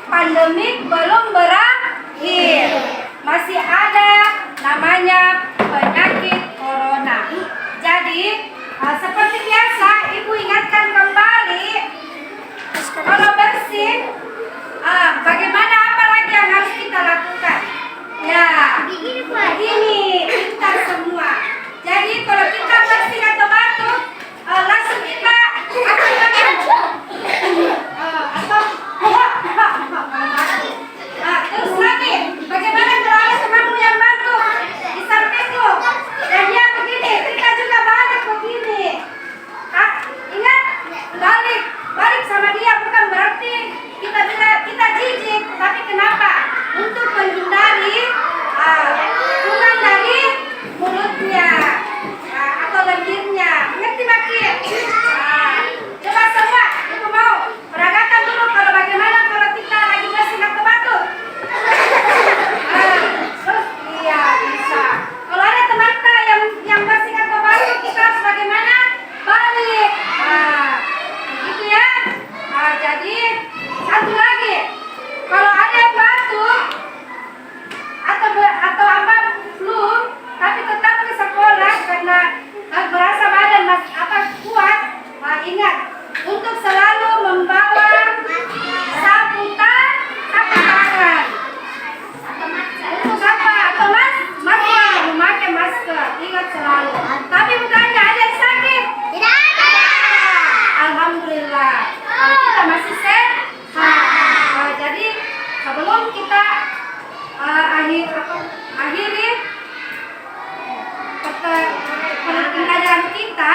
pandemik belum berakhir. Masih ada namanya penyakit corona. Jadi seperti biasa, Ibu ingatkan kembali kalau bersih, bagaimana apa lagi yang harus kita lakukan? Ya, begini kita semua. Jadi kalau kita bersih atau batuk, langsung kita atau terus lagi, bagaimana kalau ada temanmu yang batuk di sampingmu dan dia begini, kita juga balik begini. Ingat, balik sama dia bukan berarti kita jijik, tapi kenapa? Untuk menghindari kuman dari mulutnya atau lendirnya. Ngerti Maki? Coba semua, Ibu mau peragakan dulu kalau bagaimana kalau kita lagi bersih atau batuk. Terus iya bisa. Kalau ada teman kita yang bersih atau batuk, kita harus bagaimana? Balik. Gitu ya. Jadi satu lagi, kalau ada yang batuk atau apa flu, tapi tetap ke sekolah karena berasa badan kuat, ingat untuk selalu membawa sapu tangan. Untuk apa? Atau masker, memakai masker. Ingat selalu. Tapi bukannya ada yang sakit? Tidak ada. Alhamdulillah. Kita masih sehat. Jadi sebelum kita akhiri pelajaran kita,